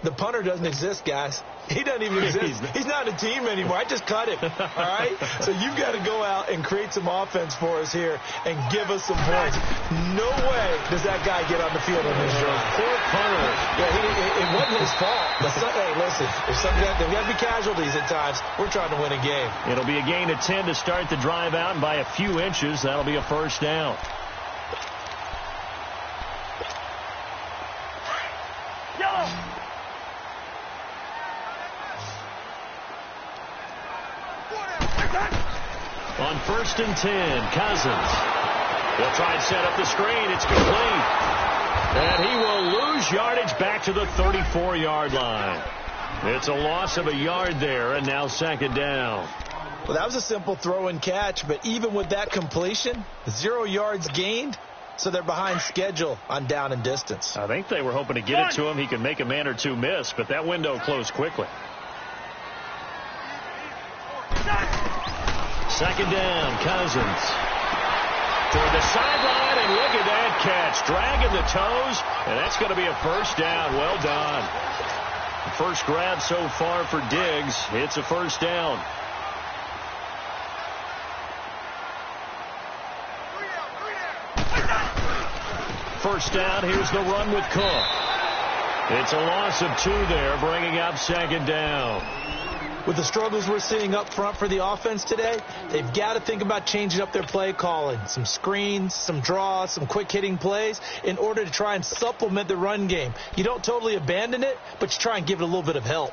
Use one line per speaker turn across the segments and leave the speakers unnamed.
The punter doesn't exist, guys. He doesn't even exist. He's not a team anymore. I just cut him, all right? So you've got to go out and create some offense for us here and give us some points. No way does that guy get on the field on this drive.
Poor punter.
Yeah, it wasn't his fault. But hey, listen, there's got to be casualties at times. We're trying to win a game.
It'll be a gain of 10 to start the drive out, and by a few inches, that'll be a first down. On 1st and 10, Cousins. He'll try and set up the screen. It's complete. And he will lose yardage back to the 34-yard line. It's a loss of a yard there, and now 2nd down.
Well, that was a simple throw and catch, but even with that completion, 0 yards gained, so they're behind schedule on down and distance.
I think they were hoping to get it to him. He could make a man or two miss, but that window closed quickly. 2nd down, Cousins. Toward the sideline, and look at that catch. Dragging the toes, and that's going to be a first down. Well done. First grab so far for Diggs. It's a first down. First down, here's the run with Cook. It's a loss of 2 there, bringing up 2nd down.
With the struggles we're seeing up front for the offense today, they've got to think about changing up their play calling. Some screens, some draws, some quick-hitting plays in order to try and supplement the run game. You don't totally abandon it, but you try and give it a little bit of help.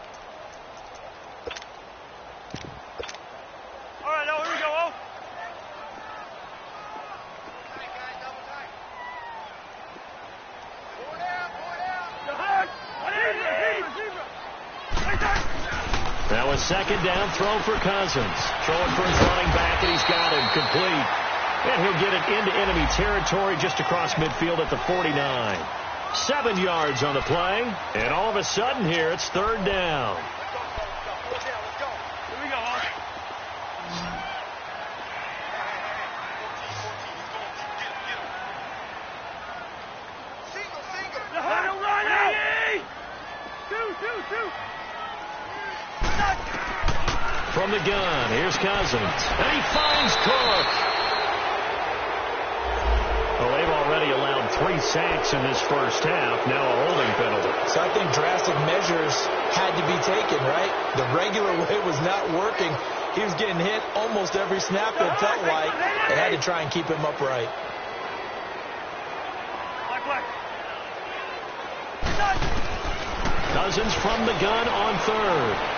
All right, now here we go.
That was 2nd down, throw for Cousins. Throwing for his running back, and he's got him complete. And he'll get it into enemy territory just across midfield at the 49. 7 yards on the play, and all of a sudden here, it's 3rd down.
Let's go. Here we go. Single.
From the gun, here's Cousins. And he finds Cook. Well, they've already allowed 3 sacks in this first half. Now a holding penalty.
So I think drastic measures had to be taken, right? The regular way was not working. He was getting hit almost every snap, it felt like. They had to try and keep him upright.
Cousins from the gun on 3rd.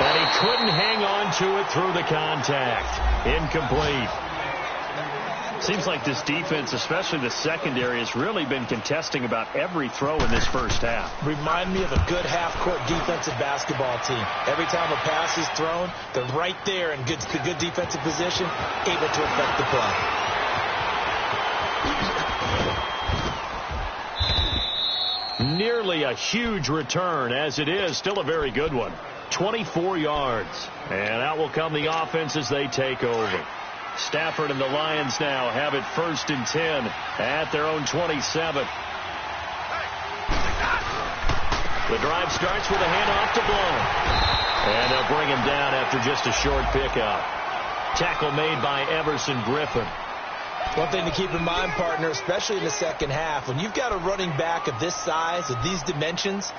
And he couldn't hang on to it through the contact. Incomplete. Seems like this defense, especially the secondary, has really been contesting about every throw in this first half.
Remind me of a good half-court defensive basketball team. Every time a pass is thrown, they're right there in good defensive position, able to affect the play.
Nearly a huge return. As it is, still a very good one. 24 yards. And out will come the offense as they take over. Stafford and the Lions now have it 1st and 10 at their own 27. The drive starts with a handoff to Blount. And they'll bring him down after just a short pickup. Tackle made by Everson Griffin.
One thing to keep in mind, partner, especially in the second half, when you've got a running back of this size, of these dimensions,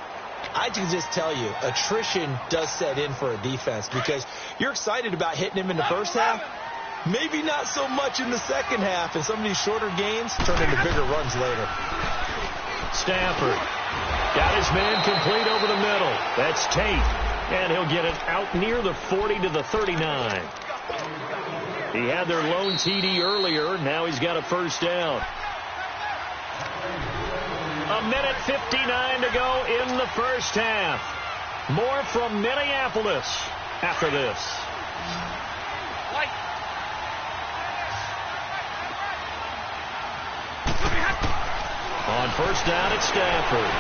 I can just tell you, attrition does set in for a defense because you're excited about hitting him in the first half. Maybe not so much in the second half, and some of these shorter gains turn into bigger runs later.
Stafford got his man complete over the middle. That's Tate, and he'll get it out near the 40 to the 39. He had their lone TD earlier. Now he's got a first down. A minute 59 to go in the first half. More from Minneapolis after this. On first down, it's Stafford.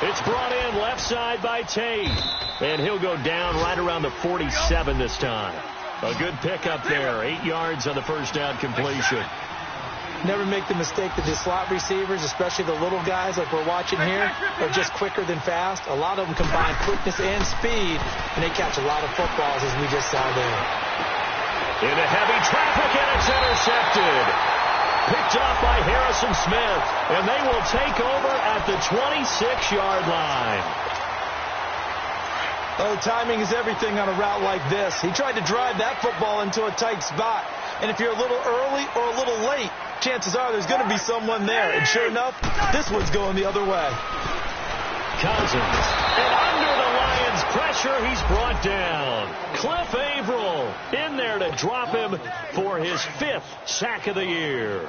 It's brought in left side by Tate. And he'll go down right around the 47 this time. A good pickup there. 8 yards on the first down completion.
Never make the mistake that the slot receivers, especially the little guys like we're watching here, are just quicker than fast. A lot of them combine quickness and speed, and they catch a lot of footballs, as we just saw there.
Into heavy traffic, and it's intercepted. Picked off by Harrison Smith, and they will take over at the 26-yard line.
Oh, timing is everything on a route like this. He tried to drive that football into a tight spot. And if you're a little early or a little late, chances are there's going to be someone there. And sure enough, this one's going the other way.
Cousins. And under the Lions' pressure, he's brought down. Cliff Averill in there to drop him for his 5th sack of the year.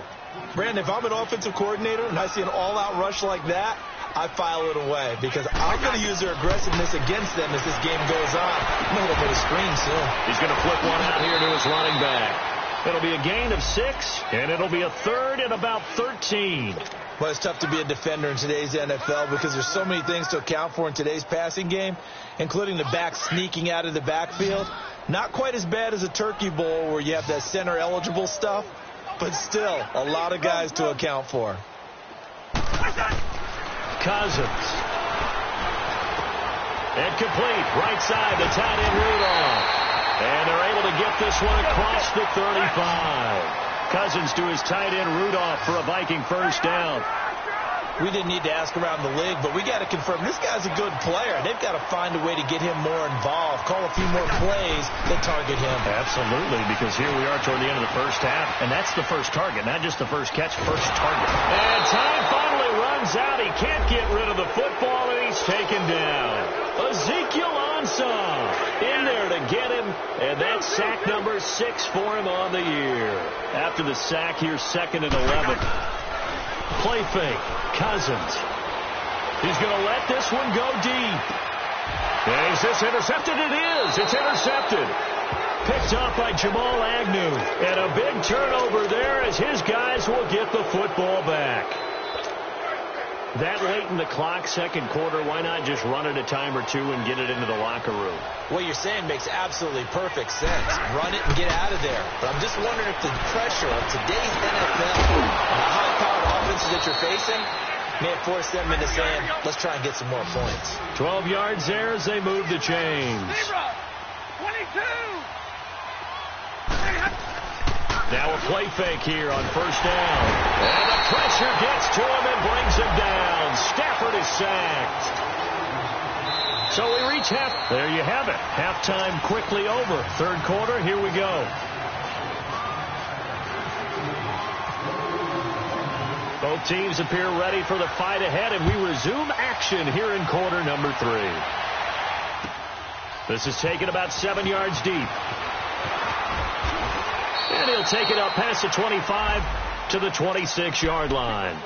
Brandon, if I'm an offensive coordinator and I see an all-out rush like that, I file it away because I'm going to use their aggressiveness against them as this game goes on. I'm going to hit him with a screen soon.
He's going to flip one out here to his running back. It'll be a gain of 6, and it'll be a 3rd and about 13.
Well, it's tough to be a defender in today's NFL because there's so many things to account for in today's passing game, including the back sneaking out of the backfield. Not quite as bad as a turkey bowl where you have that center-eligible stuff, but still a lot of guys to account for.
Cousins. Incomplete. Right side to tight end Rudolph. And they're able to get this one across the 35. Cousins to his tight end Rudolph for a Viking first down.
We didn't need to ask around the league, but we got to confirm this guy's a good player. They've got to find a way to get him more involved, call a few more plays that target him.
Absolutely, because here we are toward the end of the first half, and that's the first target, not just the first catch, first target. And time finally runs out. He can't get rid of the football, and he's taken down. Ezekiel Ansah in there to get him, and that's sack number 6 for him on the year. After the sack, here's 2nd and 11. Play fake. Cousins. He's going to let this one go deep. Is this intercepted? It is. It's intercepted. Picked off by Jamal Agnew. And a big turnover there as his guys will get the football back. That late in the clock, second quarter, why not just run it a time or two and get it into the locker room?
What you're saying makes absolutely perfect sense. Run it and get out of there. But I'm just wondering if the pressure of today's NFL and the high-powered offenses that you're facing may have forced them into saying, let's try and get some more points.
12 yards there as they move the chains.
22.
Now a play fake here on first down. And the pressure gets to him and brings him down. Stafford is sacked. So we reach half. There you have it. Halftime quickly over. Third quarter, here we go. Both teams appear ready for the fight ahead, and we resume action here in quarter number 3. This is taken about 7 yards deep. And he'll take it up past the 25 to the 26-yard line.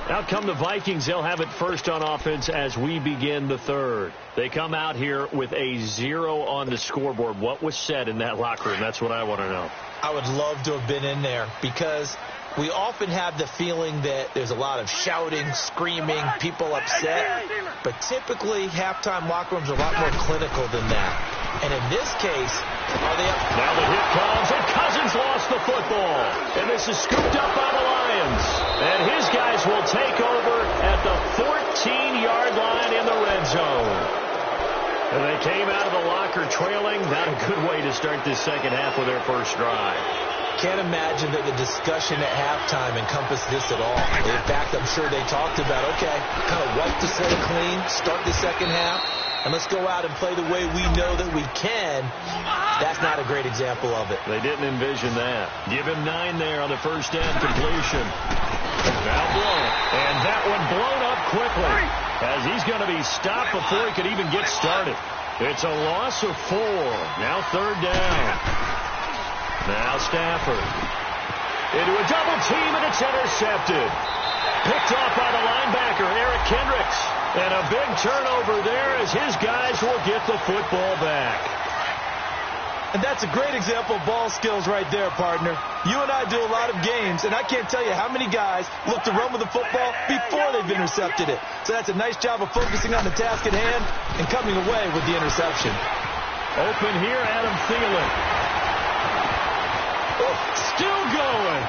Out come the Vikings. They'll have it first on offense as we begin the third. They come out here with a 0 on the scoreboard. What was said in that locker room? That's what I want to know.
I would love to have been in there because we often have the feeling that there's a lot of shouting, screaming, people upset. But typically, halftime locker rooms are a lot more clinical than that. And in this case, are they up?
Now the hit comes, and Cousins lost the football. And this is scooped up by the Lions. And his guys will take over at the 14-yard line in the red zone. And they came out of the locker trailing. Not a good way to start this second half with their first drive.
Can't imagine that the discussion at halftime encompassed this at all. In fact, I'm sure they talked about, okay, kind of wipe the slate clean, start the second half, and let's go out and play the way we know that we can. That's not a great example of it.
They didn't envision that. Give him 9 there on the first down completion. Now blown. And that one blown up quickly as he's going to be stopped before he could even get started. It's a loss of 4. Now third down. Now Stafford. Into a double team, and it's intercepted. Picked off by the linebacker, Eric Kendricks. And a big turnover there as his guys will get the football back.
And that's a great example of ball skills right there, partner. You and I do a lot of games, and I can't tell you how many guys look to run with the football before they've intercepted it. So that's a nice job of focusing on the task at hand and coming away with the interception.
Open here, Adam Thielen. Still going.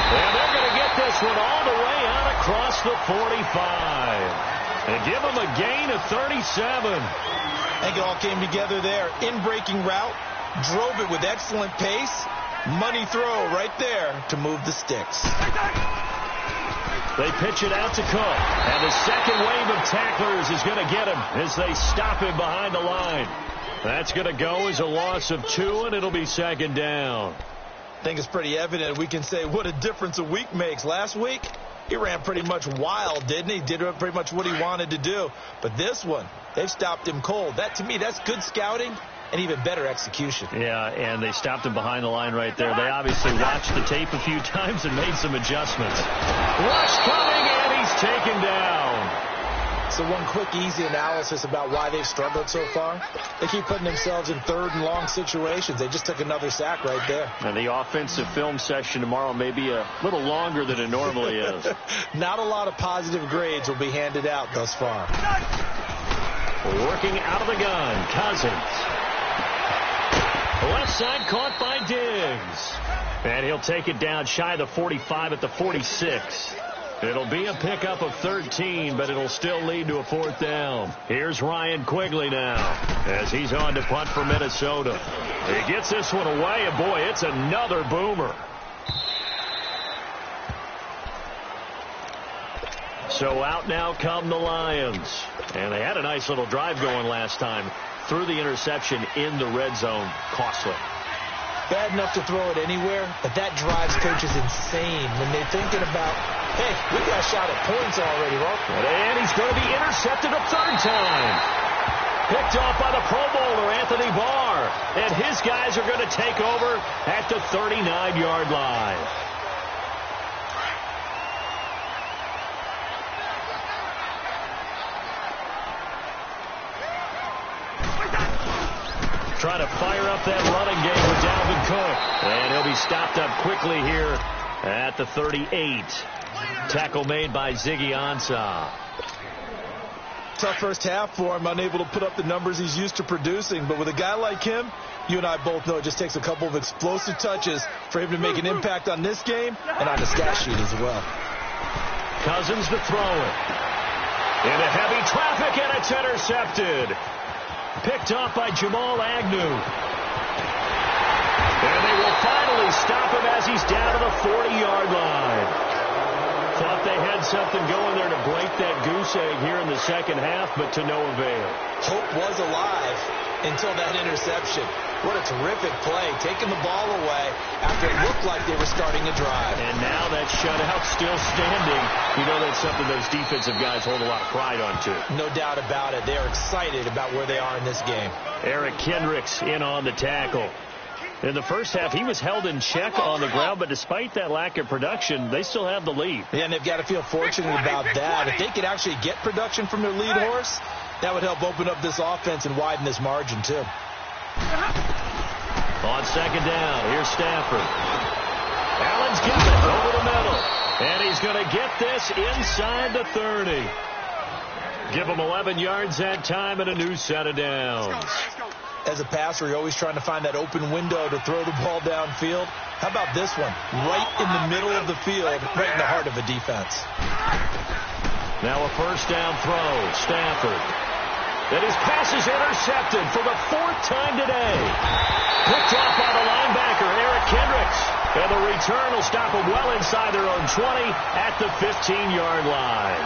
And they're going to get this one all the way out across the 45. And give them a gain of 37.
I think it all came together there. In-breaking route, drove it with excellent pace. Money throw right there to move the sticks.
They pitch it out to Cook. And the second wave of tacklers is going to get him as they stop him behind the line. That's going to go as a loss of 2, and it'll be second down.
I think it's pretty evident. We can say what a difference a week makes. Last week, he ran pretty much wild, didn't he? Did pretty much what he wanted to do. But this one, they've stopped him cold. That, to me, that's good scouting and even better execution.
Yeah, and they stopped him behind the line right there. They obviously watched the tape a few times and made some adjustments. Rush coming, and he's taken down.
So one quick, easy analysis about why they've struggled so far. They keep putting themselves in third and long situations. They just took another sack right there.
And the offensive film session tomorrow may be a little longer than it normally is.
Not a lot of positive grades will be handed out thus far.
Working out of the gun, Cousins. Left side caught by Diggs. And he'll take it down shy of the 45 at the 46. It'll be a pickup of 13, but it'll still lead to a fourth down. Here's Ryan Quigley now as he's on to punt for Minnesota. He gets this one away, and boy, it's another boomer. So out now come the Lions. And they had a nice little drive going last time. Threw the interception in the red zone. Costly.
Bad enough to throw it anywhere, but that drives coaches insane when they're thinking about, hey, we got a shot at points already, right?
And he's going to be intercepted a third time. Picked off by the Pro Bowler, Anthony Barr. And his guys are going to take over at the 39-yard line. Trying to fire up that running game with Dalvin Cook. And he'll be stopped up quickly here at the 38. Tackle made by Ziggy Ansah.
Tough first half for him, unable to put up the numbers he's used to producing. But with a guy like him, you and I both know it just takes a couple of explosive touches for him to make an impact on this game and on the stat sheet as well.
Cousins to throw it. Into heavy traffic, and it's intercepted. Picked off by Jamal Agnew. And they will finally stop him as he's down to the 40-yard line. Thought they had something going there to break that goose egg here in the second half, but to no avail.
Hope was alive until that interception. What a terrific play, taking the ball away after it looked like they were starting a drive.
And now that shutout still standing. You know that's something those defensive guys hold a lot of pride on, too.
No doubt about it. They are excited about where they are in this game.
Eric Kendricks in on the tackle. In the first half, he was held in check on the ground, but despite that lack of production, they still have the lead.
Yeah, and they've got to feel fortunate about that. If they could actually get production from their lead horse, that would help open up this offense and widen this margin, too.
On second down, here's Stafford. Allen's got it over the middle. And he's going to get this inside the 30. Give him 11 yards that time and a new set of downs.
As a passer, you're always trying to find that open window to throw the ball downfield. How about this one? Right in the middle of the field, right in the heart of a defense.
Now a first down throw. Stafford. And his pass is intercepted for the fourth time today. Picked off by the linebacker, Eric Kendricks. And the return will stop them well inside their own 20 at the 15-yard line.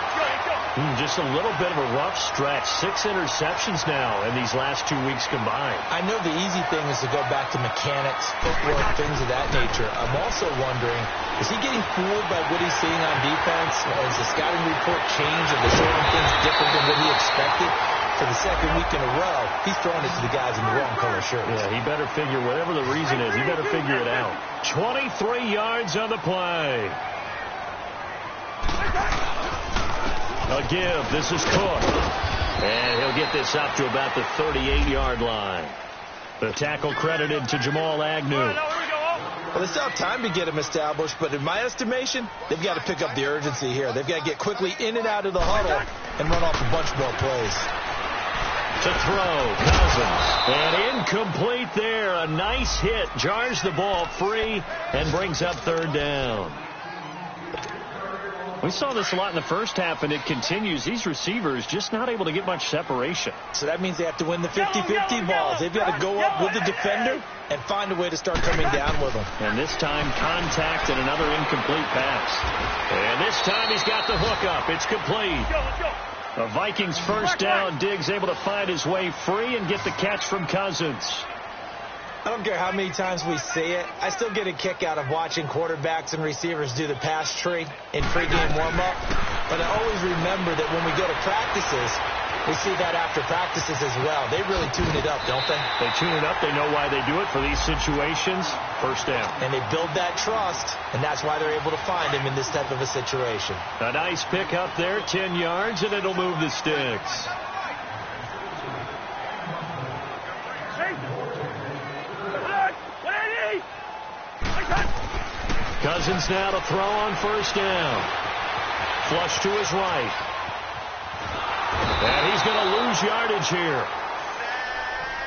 Just a little bit of a rough stretch. 6 interceptions now in these last 2 weeks combined.
I know the easy thing is to go back to mechanics, footwork, things of that nature. I'm also wondering, is he getting fooled by what he's seeing on defense? Has the scouting report changed? Are they showing things different than what he expected? For the second week in a row, he's throwing it to the guys in the wrong color shirts.
Yeah, he better figure, whatever the reason is, he better figure it out. 23 yards on the play. A give. This is Cook. And he'll get this up to about the 38-yard line. The tackle credited to Jamal Agnew.
Well, they still have time to get him established, but in my estimation, they've got to pick up the urgency here. They've got to get quickly in and out of the huddle and run off a bunch more plays.
To throw, Cousins. And incomplete there. A nice hit. Jars the ball free and brings up third down. We saw this a lot in the first half, and it continues. These receivers just not able to get much separation.
So that means they have to win the 50-50 balls. They've got to go up with the defender and find a way to start coming down with them.
And this time, contact and another incomplete pass. And this time, he's got the hook up. It's complete. The Vikings first down. Diggs able to find his way free and get the catch from Cousins.
I don't care how many times we see it. I still get a kick out of watching quarterbacks and receivers do the pass tree in pregame warm-up. But I always remember that when we go to practices, we see that after practices as well. They really tune it up, don't they?
They tune it up. They know why they do it for these situations. First down.
And they build that trust, and that's why they're able to find him in this type of a situation.
A nice pick up there, 10 yards, and it'll move the sticks. Cousins now to throw on first down. Flush to his right. And he's going to lose yardage here,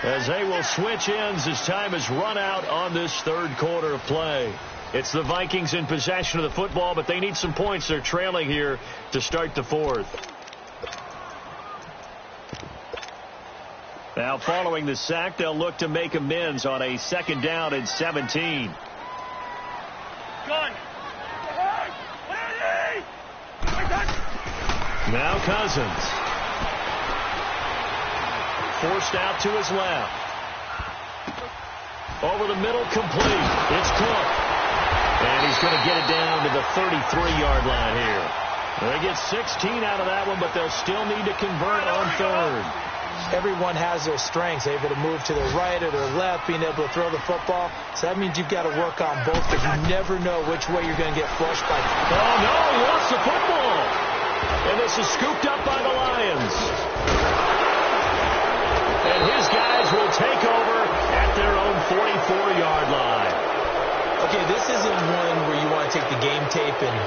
as they will switch ends as time has run out on this third quarter of play. It's the Vikings in possession of the football, but they need some points. They're trailing here to start the fourth. Now following the sack, they'll look to make amends on a second down and 17. Now Cousins. Forced out to his left. Over the middle, complete. It's Cook. And he's going to get it down to the 33-yard line here. They get 16 out of that one, but they'll still need to convert on third.
Everyone has their strengths, able to move to their right or their left, being able to throw the football. So that means you've got to work on both, because you never know which way you're going to get flushed by.
Oh, no, he lost the football. And this is scooped up by the Lions. And his guys will take over at their own 44-yard line.
Okay, this isn't one where you want to take the game tape and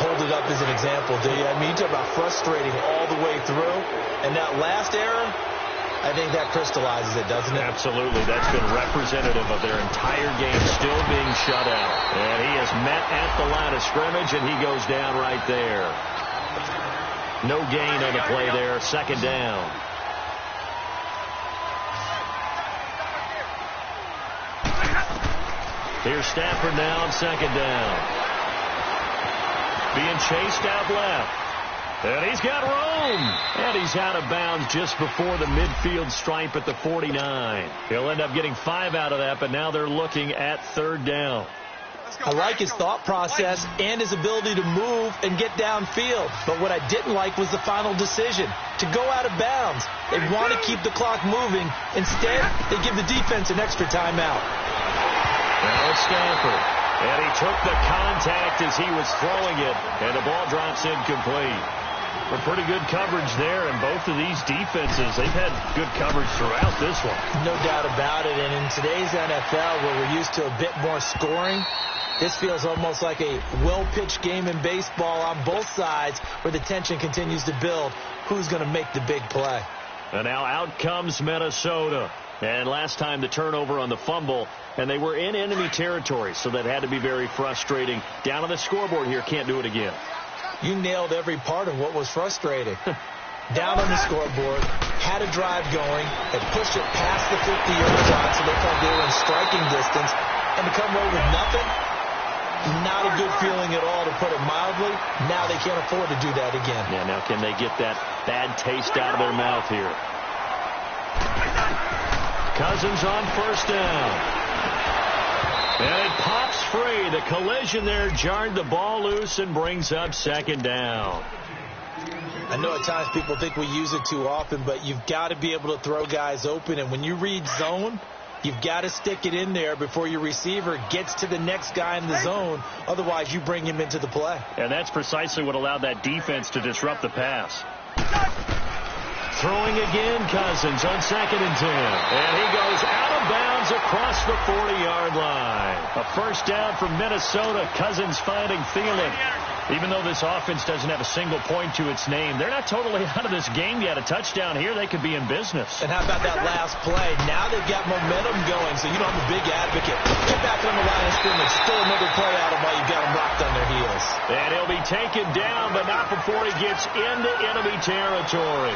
hold it up as an example, do you? I mean, you talk about frustrating all the way through. And that last error, I think that crystallizes it, doesn't it?
Absolutely. That's been representative of their entire game still being shut out. And he is met at the line of scrimmage, and he goes down right there. No gain on the play there. Second down. Here's Stafford now on second down. Being chased out left. And he's got room. And he's out of bounds just before the midfield stripe at the 49. He'll end up getting 5 out of that, but now they're looking at third down.
I like his thought process and his ability to move and get downfield. But what I didn't like was the final decision to go out of bounds. They want to keep the clock moving. Instead, they give the defense an extra timeout.
Now it's Stafford. And he took the contact as he was throwing it. And the ball drops incomplete. For pretty good coverage there, and both of these defenses, they've had good coverage throughout this one.
No doubt about it. And in today's NFL, where we're used to a bit more scoring, this feels almost like a well-pitched game in baseball on both sides, where the tension continues to build. Who's going to make the big play?
And now out comes Minnesota. And last time the turnover on the fumble, and they were in enemy territory, so that had to be very frustrating. Down on the scoreboard here, can't do it again.
You nailed every part of what was frustrating. Down on the scoreboard, had a drive going, had pushed it past the 50-yard line, so they thought they were in striking distance, and to come away with nothing, not a good feeling at all, to put it mildly. Now they can't afford to do that again.
Yeah, now can they get that bad taste out of their mouth here? Cousins on first down. And it pops free. The collision there jarred the ball loose and brings up second down.
I know at times people think we use it too often, but you've got to be able to throw guys open. And when you read zone, you've got to stick it in there before your receiver gets to the next guy in the zone. Otherwise, you bring him into the play.
And that's precisely what allowed that defense to disrupt the pass. Throwing again, Cousins on 2nd and 10. And he goes out of bounds across the 40-yard line. A first down for Minnesota. Cousins finding Thielen. Even though this offense doesn't have a single point to its name, they're not totally out of this game yet. A touchdown here, they could be in business.
And how about that last play? Now they've got momentum going, so you know I'm a big advocate. Get back on the line of scrimmage. Still another play out of while you've got them locked on their heels.
And he'll be taken down, but not before he gets into enemy territory.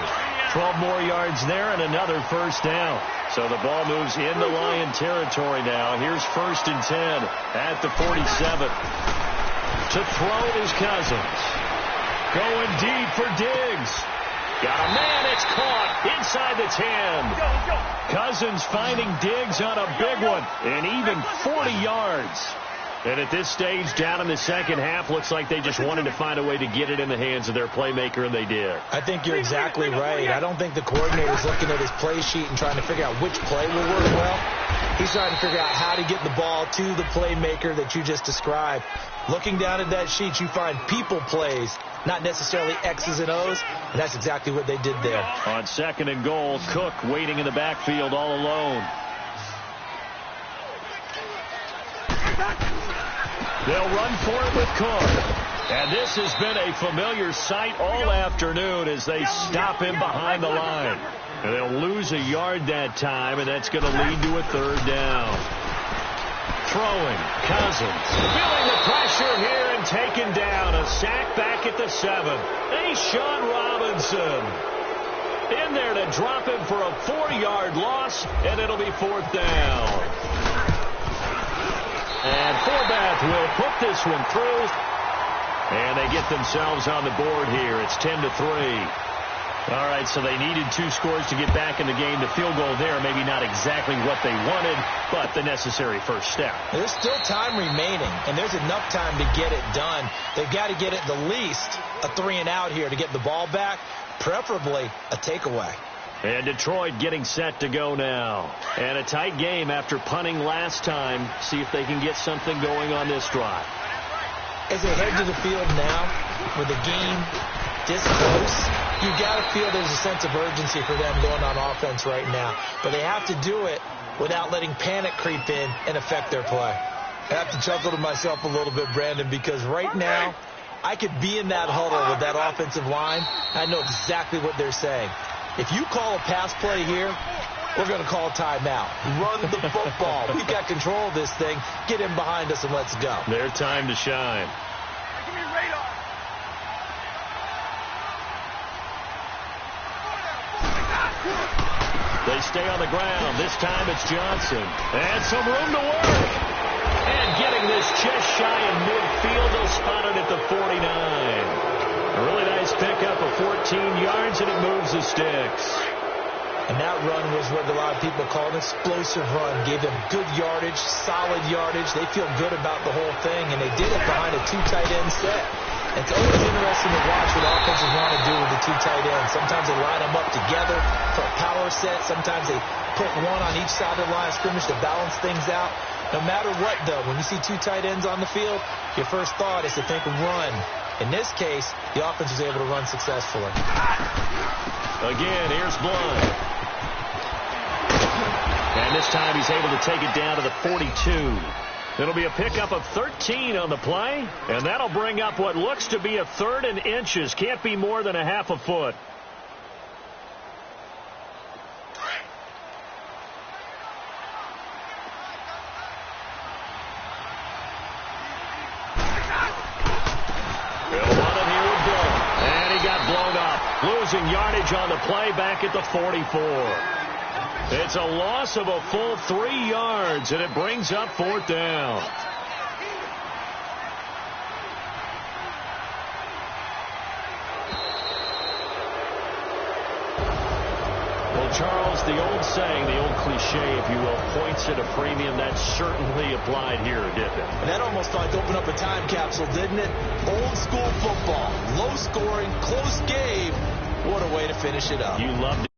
12 more yards there and another first down. So the ball moves into Lion territory now. Here's 1st and 10 at the 47. To throw is Cousins. Going deep for Diggs. Got a man, it's caught inside the 10. Cousins finding Diggs on a big one, and even 40 yards. And at this stage, down in the second half, looks like they just wanted to find a way to get it in the hands of their playmaker, and they did.
I think you're exactly right. I don't think the coordinator's looking at his play sheet and trying to figure out which play will work well. He's trying to figure out how to get the ball to the playmaker that you just described. Looking down at that sheet, you find people plays, not necessarily X's and O's, and that's exactly what they did there.
On 2nd and goal, Cook waiting in the backfield all alone. They'll run for it with Cook. And this has been a familiar sight all afternoon as they stop him behind the line. And they'll lose a yard that time, and that's going to lead to a 3rd down. Throwing, Cousins. Feeling the pressure here and taken down. A sack back at the 7. Sean Robinson in there to drop him for a 4-yard loss, and it'll be 4th down. And Forbath will put this one through. And they get themselves on the board here. It's 10-3. All right, so they needed 2 scores to get back in the game. The field goal there, maybe not exactly what they wanted, but the necessary first step.
There's still time remaining, and there's enough time to get it done. They've got to get at the least a 3-and-out here to get the ball back, preferably a takeaway.
And Detroit getting set to go now. And a tight game after punting last time. See if they can get something going on this drive.
As they head to the field now, with the game this close, you got to feel there's a sense of urgency for them going on offense right now. But they have to do it without letting panic creep in and affect their play. I have to chuckle to myself a little bit, Brandon, because right now, I could be in that huddle with that offensive line. I know exactly what they're saying. If you call a pass play here, we're going to call a timeout. Run the football. We've got control of this thing. Get in behind us and let's go.
Their time to shine.
Give me radar.
They stay on the ground. This time it's Johnson. And some room to work. And getting this just shy of midfield. They'll spot it at the 49. A really nice pickup of 14 yards, and it moves the sticks.
And that run was what a lot of people call an explosive run. Gave them good yardage, solid yardage. They feel good about the whole thing, and they did it behind a 2 tight end set. It's always interesting to watch what offenses want to do with the 2 tight ends. Sometimes they line them up together for a power set. Sometimes they put one on each side of the line of scrimmage to balance things out. No matter what, though, when you see 2 tight ends on the field, your first thought is to think run. In this case, the offense was able to run successfully.
Again, here's Blunt. And this time he's able to take it down to the 42. It'll be a pickup of 13 on the play, and that'll bring up what looks to be a 3rd and inches. Can't be more than a half a foot. Losing yardage on the play back at the 44. It's a loss of a full 3 yards, and it brings up 4th down. Well, Charles, the old saying, the old cliche, if you will, points at a premium, that certainly applied here, didn't it?
And that almost like opened up a time capsule, didn't it? Old school football, low scoring, close game. What a way to finish it up.
You loved it.